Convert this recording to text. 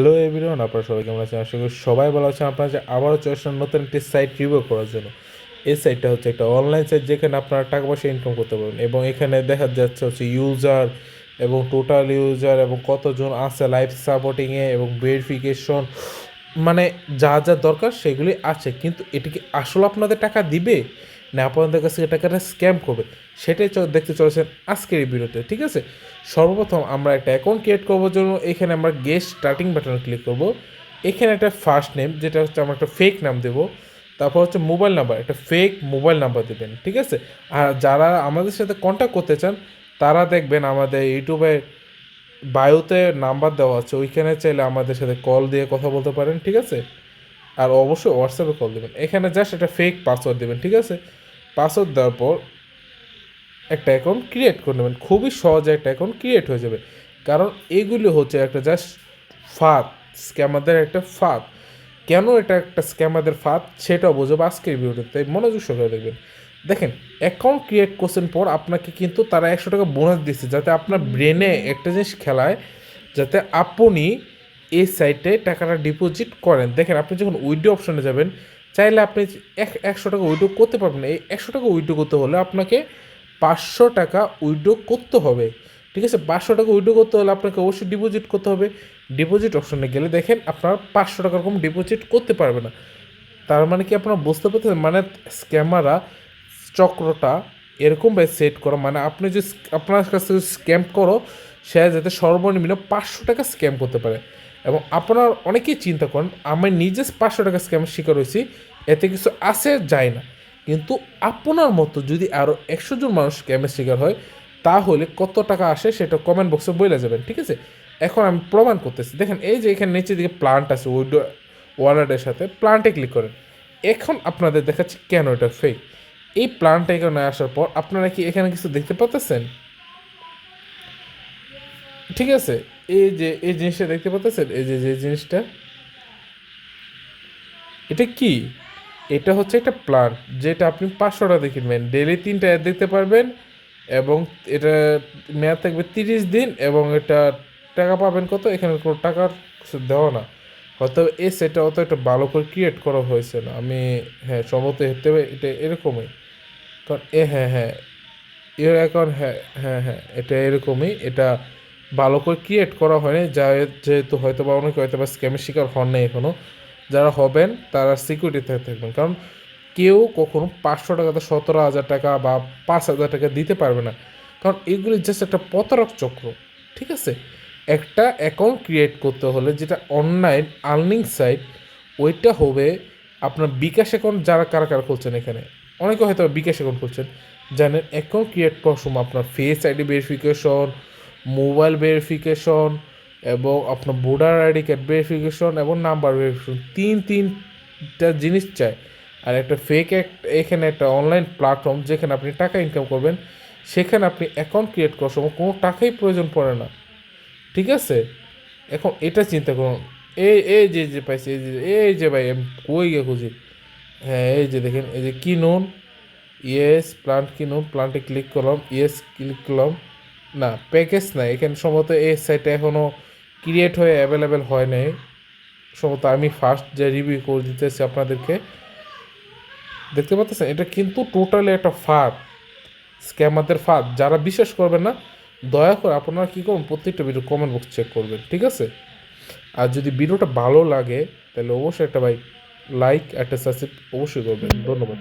Hello everyone, আপনারা সবাই কেমন আছেন? আশা করি সবাই ভালো আছেন। আপনারা যে আবারও চলে আসছেন নতুন একটি সাইট রিভিউ করার জন্য। এই সাইটটা হচ্ছে একটা অনলাইন সাইট যেখানে আপনারা টাকা পয়সা ইনকাম করতে পারবেন, এবং এখানে দেখা যাচ্ছে হচ্ছে ইউজার এবং টোটাল ইউজার এবং কতজন আছে লাইভ সাপোর্টিংয়ে এবং ভেরিফিকেশন, মানে যা যা দরকার সেগুলি আছে। কিন্তু এটি কি আসলে আপনাদের টাকা দিবে না আপনাদের কাছ থেকে টাকাটা স্ক্যাম করবে, সেটাই দেখতে চলেছেন আজকের এই ভিডিওতে। ঠিক আছে, সর্বপ্রথম আমরা একটা অ্যাকাউন্ট ক্রিয়েট করবার জন্য এখানে আমরা গেট স্টার্টিং বাটনে ক্লিক করব। এখানে একটা ফার্স্ট নেম, যেটা হচ্ছে আমরা একটা ফেক নাম দেবো। তারপর হচ্ছে মোবাইল নাম্বার, একটা ফেক মোবাইল নাম্বার দেবেন। ঠিক আছে, আর যারা আমাদের সাথে কন্ট্যাক্ট করতে চান তারা দেখবেন আমাদের ইউটিউবে বায়োতে নাম্বার দেওয়া আছে, ওইখানে চাইলে আমাদের সাথে কল দিয়ে কথা বলতে পারেন। ঠিক আছে, আর অবশ্যই হোয়াটসঅ্যাপে কল দেবেন। এখানে জাস্ট একটা ফেক পাসওয়ার্ড দেবেন। ঠিক আছে, পাসওয়ার্ড দেওয়ার পর একটা অ্যাকাউন্ট ক্রিয়েট করে নেবেন। খুবই সহজে একটা অ্যাকাউন্ট ক্রিয়েট হয়ে যাবে, কারণ এগুলি হচ্ছে একটা জাস্ট ফাঁদ, স্ক্যামারদের একটা ফাঁদ। কেন এটা একটা স্ক্যামারদের ফাঁদ সেটাও বোঝাবো আজকের ভিডিওতে, তাই মনোযোগ সহকারে দেখবেন। দেখেন, অ্যাকাউন্ট ক্রিয়েট করছেন পর আপনাকে কিন্তু তারা 100 টাকা বোনাস দিচ্ছে, যাতে আপনার ব্রেনে একটা জিনিস খেলায়, যাতে আপনি এই সাইটে টাকাটা ডিপোজিট করেন। দেখেন, আপনি যখন উইথড্র অপশনে যাবেন, চাইলে আপনি 100 টাকা উইথড্র করতে পারবেন না। এই 100 টাকা উইথড্র করতে হলে আপনাকে 500 টাকা উইথড্র করতে হবে। ঠিক আছে, 500 টাকা উইথড্র করতে হলে আপনাকে অবশ্যই ডিপোজিট করতে হবে। ডিপোজিট অপশনে গেলে দেখেন আপনার 500 টাকা কম ডিপোজিট করতে পারবে না। তার মানে কি আপনারা বুঝতে পারতেছেন? মানে স্ক্যামাররা চক্রটা এরকমভাবে সেট করো, মানে আপনি যে আপনার কাছ থেকে স্ক্যাম করো, সে যাতে সর্বনিম্ন 500 টাকা স্ক্যাম করতে পারে। এবং আপনার অনেকেই চিন্তা করেন, আমি নিজে 500 টাকা স্ক্যামের শিকার হয়েছি, এতে কিছু আসে যায় না। কিন্তু আপনার মতো যদি আরও 100 জন মানুষ স্ক্যামের শিকার হয়, তাহলে কত টাকা আসে সেটা কমেন্ট বক্সে বলে যাবেন। ঠিক আছে, এখন আমি প্রমাণ করতেছি। দেখেন, এই যে এখানে নিচের দিকে প্লান্ট আছে, উইডো ওয়ালেটের সাথে প্লান্টে ক্লিক করেন। এখন আপনাদের দেখাচ্ছি কেন এটা ফেক। এই প্লান্টটা এখানে আসার পর আপনারা কি এখানে কিছু দেখতে পাচ্ছেন? ঠিক আছে, এই যে এই জিনিসটা দেখতে পাচ্ছেন, এই যে যে জিনিসটা, এটা কি? এটা হচ্ছে একটা প্ল্যান, যেটা আপনি 500 টাকা দিয়ে কিনবেন, ডেলি 3টা অ্যাড দেখতে পারবেন, এবং এটা মেয়াদ থাকবে 30 দিন, এবং এটা টাকা পাবেন কত, এখানে কোনো টাকার কিছু দেওয়া না। হয়তো এই সেটটা অত একটা ভালো করে ক্রিয়েট করা হয়েছে না, আমি হ্যাঁ সম্ভবত হতে হবে এটা এরকমই। কারণ হ্যাঁ হ্যাঁ, এর অ্যাকাউন্ট, হ্যাঁ হ্যাঁ হ্যাঁ, এটা এরকমই, এটা ভালো করে ক্রিয়েট করা হয়নি, যা যেহেতু হয়তো বা অনেকে হয়তো বা স্ক্যামের শিকার হন নাই এখনও। যারা হবেন তারা সিকিউরিটিতে থাকবেন, কারণ কেউ কখনো 500 টাকাতে 17,000 টাকা বা 5,000 টাকা দিতে পারবে না, কারণ এগুলি জাস্ট একটা প্রতারক চক্র। ঠিক আছে, একটা অ্যাকাউন্ট ক্রিয়েট করতে হলে, যেটা অনলাইন আর্নিং সাইট, ওইটা হবে আপনার বিকাশ অ্যাকাউন্ট। যারা কারা কারা খুলছেন এখানে, অনেকে হয়তো বিকাশ অ্যাকাউন্ট খুলছেন, জানেন অ্যাকাউন্ট ক্রিয়েট করার সময় আপনার face ID verification, mobile verification, এবং আপনার ভোটার আইডি কার্ড ভেরিফিকেশন এবং নাম্বার ভেরিফিকেশন, তিনটা জিনিস চাই। আর একটা ফেক এখানে একটা অনলাইন প্ল্যাটফর্ম যেখানে আপনি টাকা ইনকাম করবেন, সেখানে আপনি অ্যাকাউন্ট ক্রিয়েট করার সময় কোনো টাকাই প্রয়োজন পড়ে না। ঠিক আছে, এখন এটা চিন্তা করুন। এই এই যে যে পাইছি, এই যে ভাই আমি কই গিয়ে খুঁজি, হ্যাঁ এই যে দেখেন, এই যে কিনুন, ইয়েস প্লান্ট কিনুন, প্লান্টে ক্লিক করলাম, ইয়েস ক্লিক করলাম। না, প্যাকেজ নাই এখানে সম্ভবত, এই সাইটে এখনও ক্রিয়েট হয়ে অ্যাভেলেবেল হয় নাই সম্ভবত। আমি ফার্স্ট যে রিভিউ করে দিতেছি আপনাদেরকে, দেখতে পাচ্ছেন এটা কিন্তু টোটালি একটা ফাঁদ, স্ক্যামারদের ফাঁদ। যারা বিশ্বাস করবেন না, দয়া করে আপনারা কী করুন, প্রত্যেকটা ভিডিও কমেন্ট বক্স চেক করবেন। ঠিক আছে, আর যদি ভিডিওটা ভালো লাগে তাহলে অবশ্যই একটা লাইক একটা সাবস্ক্রাইব অবশ্যই করবেন। ধন্যবাদ।